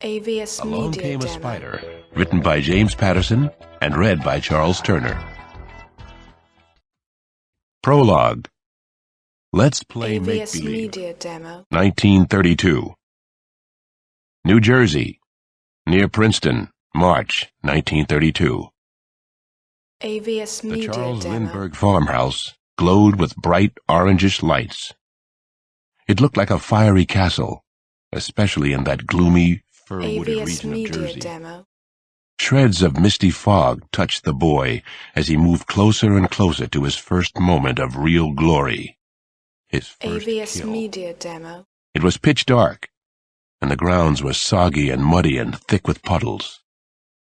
AVS Along Media Came a Demo. Spider, written by James Patterson and read by Charles Turner. Prologue. Let's Play AVS Make-Believe. Media Demo. 1932. New Jersey, near Princeton, March 1932. AVS The Media Charles Demo. Lindbergh farmhouse glowed with bright orangish lights. It looked like a fiery castle, especially in that gloomy, fir-wooded AVS region of Media Jersey. Demo. Shreds of misty fog touched the boy as he moved closer and closer to his first moment of real glory. His first AVS kill. Media Demo. It was pitch dark, and the grounds were soggy and muddy and thick with puddles.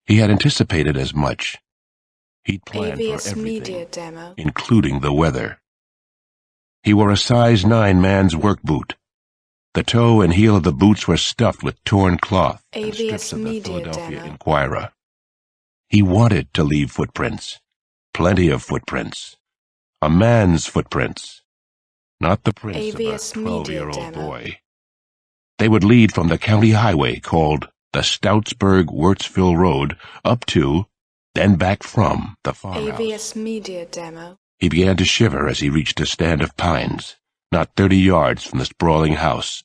He had anticipated as much. He'd planned for AVS Media everything, Demo. including the weather. He wore a size 9 man's work boot. The toe and heel of the boots were stuffed with torn cloth and strips AVS of the Media Philadelphia Demo. Inquirer. He wanted to leave footprints. Plenty of footprints. A man's footprints. Not the prints AVS of a Media 12-year-old Demo. boy. They would lead from the county highway called the Stoutsburg-Wurtsville Road up to, then back from, the farmhouse. AVS Media Demo. He began to shiver as he reached a stand of pines, not 30 yards from the sprawling house.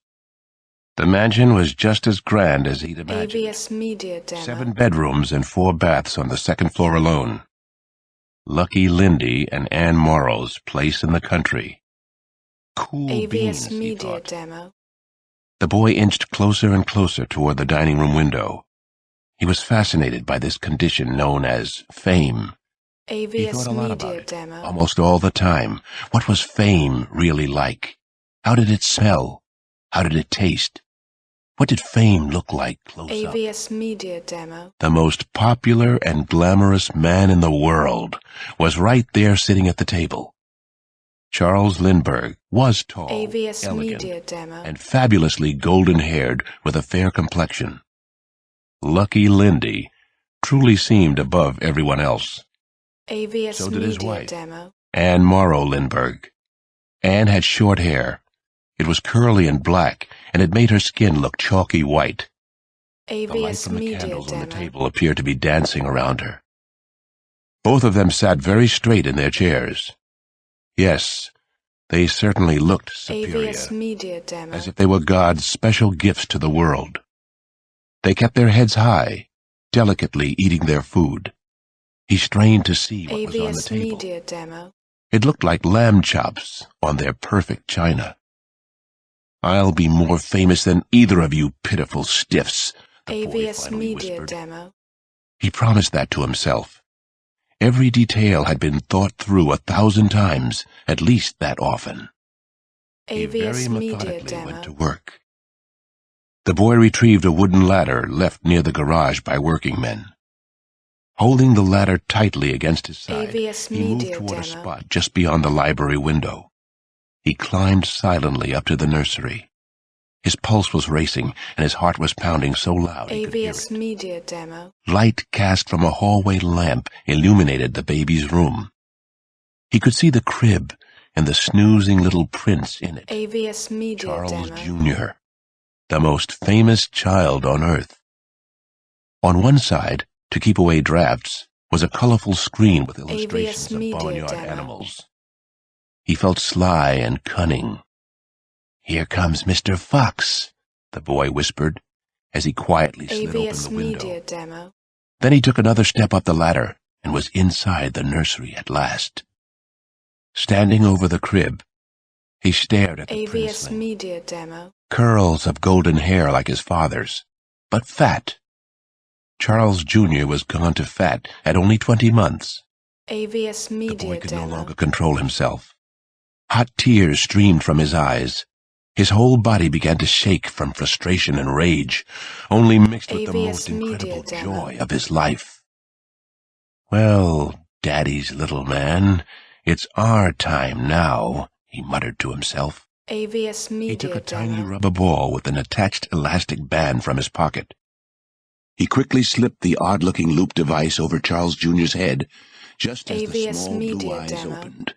The mansion was just as grand as he'd imagined. AVS Media Demo. 7 bedrooms and 4 baths on the second floor alone. Lucky Lindy and Ann Morrow's place in the country. Cool beans, AVS he Media thought. Demo. The boy inched closer and closer toward the dining room window. He was fascinated by this condition known as fame. He AVS thought a lot about Media it, Demo. almost all the time. What was fame really like? How did it smell? How did it taste? What did fame look like close up? AVS Media Demo. The most popular and glamorous man in the world was right there sitting at the table. Charles Lindbergh was tall, AVS elegant, Media Demo. and fabulously golden-haired with a fair complexion. Lucky Lindy truly seemed above everyone else. AVS So did his Media wife. Demo. Ann Morrow Lindbergh. Ann had short hair. It was curly and black, and it made her skin look chalky white. The light AVS from the Media candles on the Demo. table appeared to be dancing around her. Both of them sat very straight in their chairs. Yes, they certainly looked superior, AVS Media Demo. as if they were God's special gifts to the world. They kept their heads high, delicately eating their food. He strained to see what was on the AVS table. Media Demo. It looked like lamb chops on their perfect china. "I'll be more famous than either of you pitiful stiffs," the boy AVS finally Media whispered. Demo. He promised that to himself. Every detail had been thought through 1,000 times, at least that often. He very AVS Media methodically went to Demo. work. The boy retrieved a wooden ladder left near the garage by working men. Holding the ladder tightly against his side, AVS he moved Media toward a Demo. spot just beyond the library window. He climbed silently up to the nursery. His pulse was racing, and his heart was pounding so loud he could hear AVS it. Media Demo. Light cast from a hallway lamp illuminated the baby's room. He could see the crib and the snoozing little prince in it. AVS Media Charles Demo. Jr., the most famous child on earth. On one side, to keep away drafts, was a colorful screen with illustrations of Media barnyard Demo. animals. He felt sly and cunning. "Here comes Mr. Fox," the boy whispered, as he quietly slid open AVS the window. Media Demo. Then he took another step up the ladder and was inside the nursery at last. Standing over the crib, he stared at the AVS princeling. Media Demo. Curls of golden hair like his father's, but fat. Charles Jr. was gone to fat at only 20 months. AVS The Media boy could no Demo. longer control himself. Hot tears streamed from his eyes. His whole body began to shake from frustration and rage, only mixed with the AVS most incredible Media Demo. joy of his life. "Well, Daddy's little man, it's our time now," he muttered to himself. AVS He Media took a tiny Demo. rubber ball with an attached elastic band from his pocket. He quickly slipped the odd-looking loop device over Charles Jr.'s head, just as the AVS small blue Media eyes Demo. opened.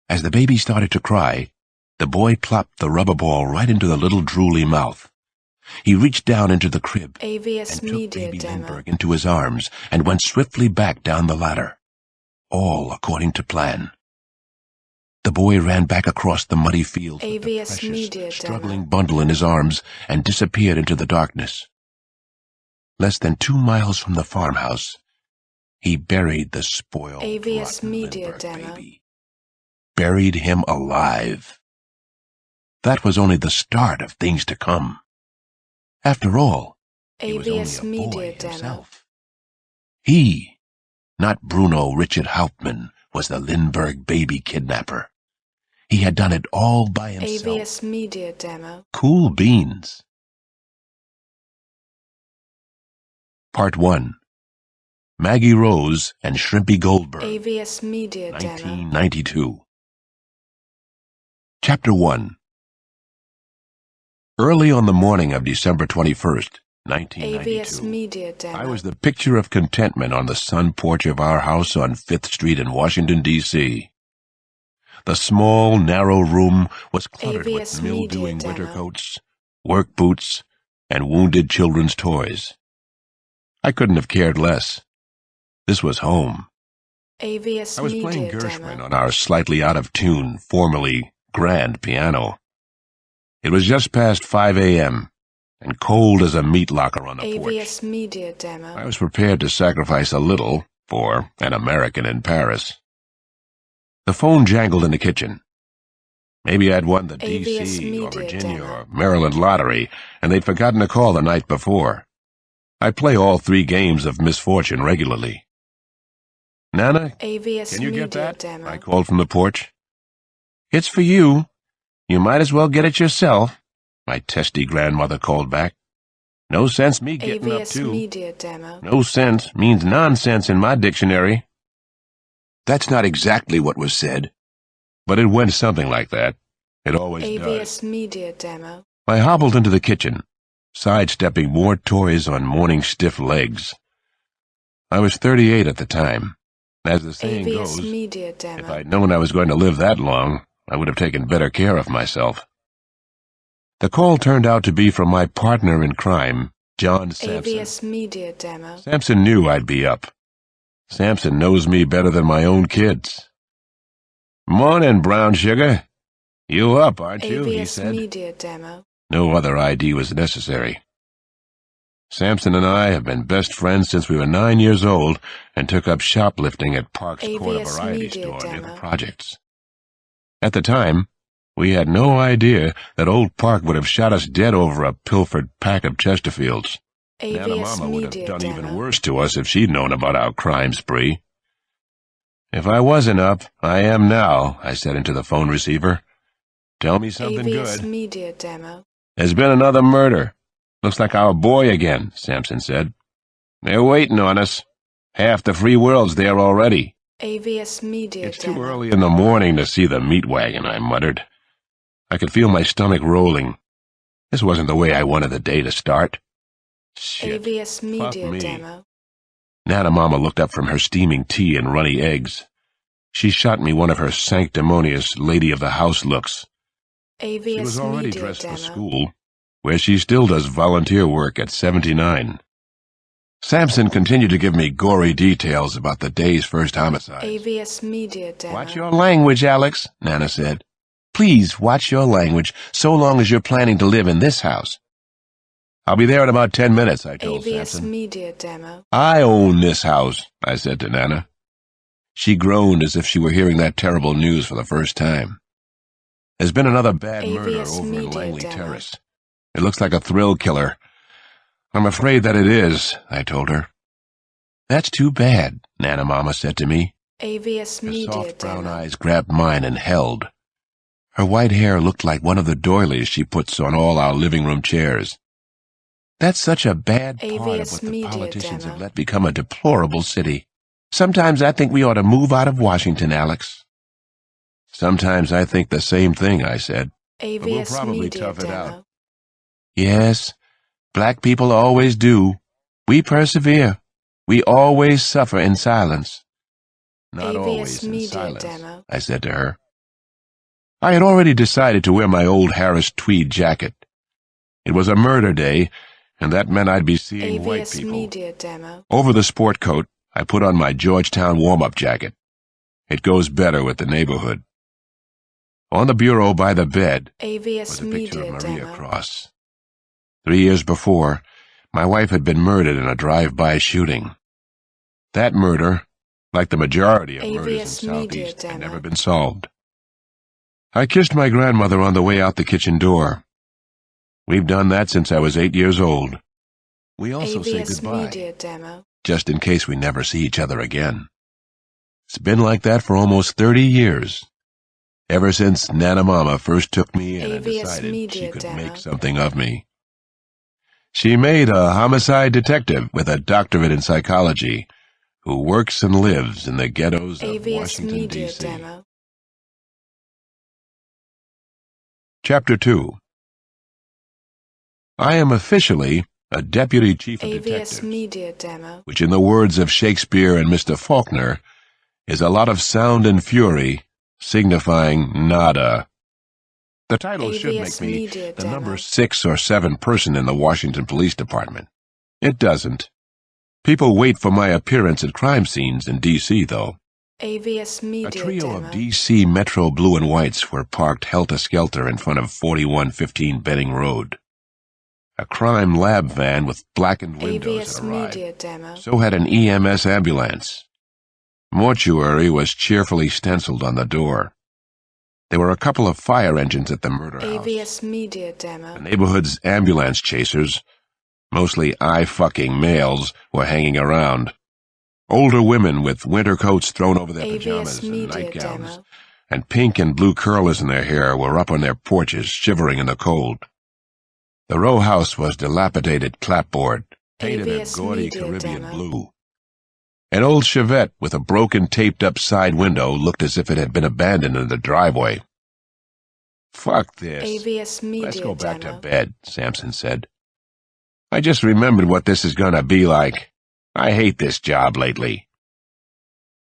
As the baby started to cry, the boy plopped the rubber ball right into the little drooly mouth. He reached down into the crib AVS and took Media baby Demo. Lindbergh into his arms and went swiftly back down the ladder. All according to plan. The boy ran back across the muddy fields with the AVS precious, Media struggling Demo. bundle in his arms and disappeared into the darkness. Less than 2 miles from the farmhouse, he buried the spoiled, AVS rotten Media Lindbergh Demo. baby. Buried him alive. That was only the start of things to come. After all, he was AVS only a boy Media Demo. himself. He, not Bruno Richard Hauptmann, was the Lindbergh baby kidnapper. He had done it all by himself. AVS Media Demo. Cool beans. Part 1. Maggie Rose and Shrimpy Goldberg. AVS Media Demo. 1992. Chapter 1. Early on the morning of December 21st, AVS 1992, Media Demo. I was the picture of contentment on the sun porch of our house on 5th Street in Washington, D.C. The small, narrow room was cluttered AVS with mildewing Media winter Demo. coats, work boots, and wounded children's toys. I couldn't have cared less. This was home. AVS I was playing Media Gershwin Demo. on our slightly out-of-tune, formerly grand piano. It was just past 5 a.m., and cold as a meat locker on the porch. AVS Media Demo. I was prepared to sacrifice a little for an American in Paris. The phone jangled in the kitchen. Maybe I'd won the AVS D.C. or Media Virginia Demo. or Maryland lottery, and they'd forgotten to call the night before. I play all 3 games of misfortune regularly. Nana, AVS can you Media get that? Demo. I called from the porch. It's for you. You might as well get it yourself, my testy grandmother called back. No sense me getting up AVS too. Media Demo. No sense means nonsense in my dictionary. That's not exactly what was said, but it went something like that. It always does. AVS Media Demo. I hobbled into the kitchen, sidestepping more toys on morning stiff legs. I was 38 at the time. As the saying AVS goes, Media if Demo. I'd known I was going to live that long, I would have taken better care of myself. The call turned out to be from my partner in crime, John Sampson. AVS Media Demo. Sampson knew I'd be up. Sampson knows me better than my own kids. "Morning, brown sugar. You up, aren't you?" he AVS said. Media Demo. No other ID was necessary. Sampson and I have been best friends since we were 9 years old and took up shoplifting at Park's Corner AVS Variety Media Store near the Demo. projects. At the time, we had no idea that old Park would have shot us dead over a pilfered pack of Chesterfields. Nana AVS Mama would have Media done even Demo. worse to us if she'd known about our crime spree. "If I wasn't up, I am now," I said into the phone receiver. "Tell me something AVS good." Media Demo. "There's been another murder. Looks like our boy again," Sampson said. "They're waiting on us. Half the free world's there already." AVS Media "It's Demo. too early in the morning to see the meat wagon," I muttered. I could feel my stomach rolling. This wasn't the way I wanted the day to start. Shit. AVS Media me. Demo. Nana Mama looked up from her steaming tea and runny eggs. She shot me one of her sanctimonious lady-of-the-house looks. AVS She was already Media dressed Demo. for school, where she still does volunteer work at 79. Sampson continued to give me gory details about the day's first homicide. AVS Media Demo. "Watch your language, Alex," Nana said. "Please watch your language so long as you're planning to live in this house." "I'll be there in about 10 minutes, I told AVS Sampson. Media Demo. "I own this house," I said to Nana. She groaned as if she were hearing that terrible news for the first time. "There's been another bad murder AVS over in Media Langley Demo. Terrace. It looks like a thrill killer." "I'm afraid that it is," I told her. "That's too bad," Nana Mama said to me. AVS Her Media soft brown Demo. eyes grabbed mine and held. Her white hair looked like one of the doilies she puts on all our living room chairs. "That's such a bad part of AVS what the Media politicians Demo. have let become a deplorable city. Sometimes I think we ought to move out of Washington, Alex." "Sometimes I think the same thing," I said. "But we'll AVS probably Media tough it out." Demo. "Yes, black people always do. We persevere. We always suffer in silence." "Not AVS always in Media silence," Demo. I said to her. I had already decided to wear my old Harris tweed jacket. It was a murder day, and that meant I'd be seeing white AVS people. Media Demo. Over the sport coat, I put on my Georgetown warm-up jacket. It goes better with the neighborhood. On the bureau by the bed AVS was a picture Media of Maria Demo. Cross. 3 years before, my wife had been murdered in a drive-by shooting. That murder, like the majority of murders in AVS Media Southeast, had Demo. never been solved. I kissed my grandmother on the way out the kitchen door. We've done that since I was 8 years old. We also say AVS goodbye, Media Demo. just in case we never see each other again. It's been like that for almost 30 years. Ever since Nana Mama first took me in and AVS decided Media she could Demo. make something of me. She made a homicide detective with a doctorate in psychology who works and lives in the ghettos of AVS Washington, Media D.C. Demo. Chapter 2. I am officially a deputy chief of AVS detectives, Media Demo. which in the words of Shakespeare and Mr. Faulkner is a lot of sound and fury signifying nada. The title should make AVS me Media the Demo. number 6 or 7 person in the Washington Police Department. It doesn't. People wait for my appearance at crime scenes in D.C., though. AVS Media A trio Demo. of D.C. Metro blue and whites were parked helter-skelter in front of 4115 Benning Road. A crime lab van with blackened windows AVS had arrived. Media Demo. So had an EMS ambulance. Mortuary was cheerfully stenciled on the door. There were a couple of fire engines at the murder house. AVS Media The Demo. neighborhood's ambulance chasers, mostly eye-fucking males, were hanging around. Older women with winter coats thrown over their pajamas AVS and Media nightgowns, Demo. and pink and blue curlers in their hair were up on their porches, shivering in the cold. The row house was dilapidated clapboard, painted a AVS gaudy Media Caribbean Demo. blue. An old Chevette with a broken taped-up side window looked as if it had been abandoned in the driveway. "Fuck this. AVS Media Let's go back to Demo. bed," Sampson said. "I just remembered what this is gonna be like. I hate this job lately."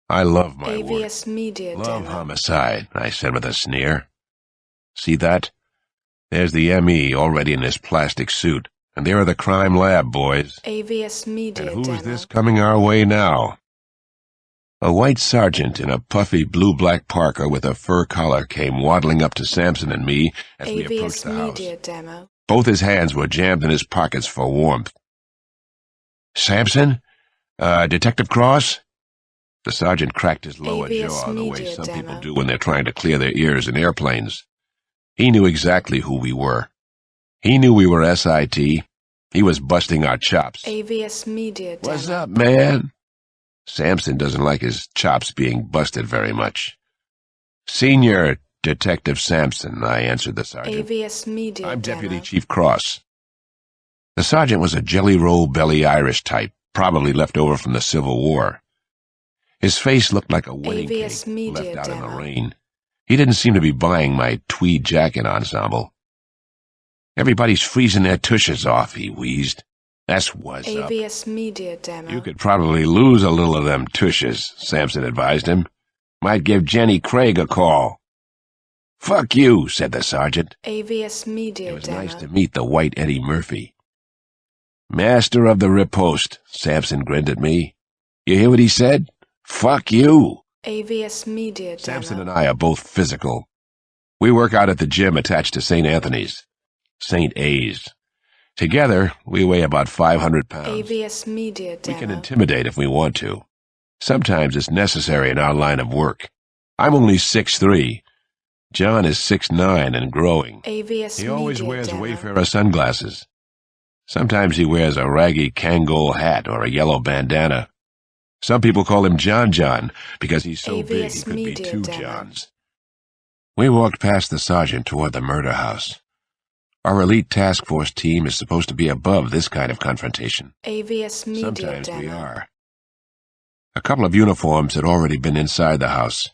"I love my work. AVS Media Love Demo. homicide," I said with a sneer. "See that? There's the M.E. already in his plastic suit, and there are the crime lab boys. AVS Media And who's Demo. this coming our way now?" A white sergeant in a puffy blue-black parka with a fur collar came waddling up to Sampson and me as we approached AVS the house. Media Demo. Both his hands were jammed in his pockets for warmth. "Sampson? Detective Cross?" The sergeant cracked his lower AVS jaw the way Media some people Demo. do when they're trying to clear their ears in airplanes. He knew exactly who we were. He knew we were SIT. He was busting our chops. AVS Media Demo. "What's up, man?" Sampson doesn't like his chops being busted very much. "Senior Detective Sampson," I answered the sergeant. AVS Media "I'm Demo. Deputy Chief Cross." The sergeant was a jelly-roll-belly Irish type, probably left over from the Civil War. His face looked like a wedding AVS cake Media left out in the Demo. rain. He didn't seem to be buying my tweed jacket ensemble. "Everybody's freezing their tushes off," he wheezed. "That's what's up. AVS Media Demo. You could probably lose a little of them tushes," Sampson advised him. "Might give Jenny Craig a call." "Fuck you," said the sergeant. AVS Media It was Demo. nice to meet the white Eddie Murphy. "Master of the riposte," Sampson grinned at me. "You hear what he said? Fuck you." AVS Media Demo. Sampson and I are both physical. We work out at the gym attached to St. Anthony's. St. A's. Together, we weigh about 500 pounds. AVS Media We Demo. can intimidate if we want to. Sometimes it's necessary in our line of work. I'm only 6'3". John is 6'9" and growing. AVS He always Media wears Demo. Wayfarer sunglasses. Sometimes he wears a raggy Kangol hat or a yellow bandana. Some people call him John John because he's so big he AVS could be Media 2 Demo. Johns. We walked past the sergeant toward the murder house. Our elite task force team is supposed to be above this kind of confrontation. AVS Media Sometimes Demo. we are. A couple of uniforms had already been inside the house.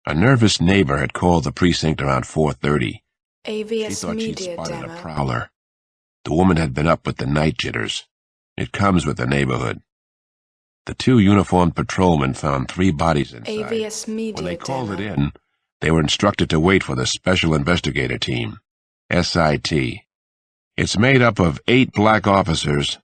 A nervous neighbor had called the precinct around 4:30. She AVS thought she'd Media spotted Demo. a prowler. The woman had been up with the night jitters. It comes with the neighborhood. The 2 uniformed patrolmen found 3 bodies inside. AVS Media When they called Demo. it in, they were instructed to wait for the Special Investigator Team, SIT. It's made up of 8 black officers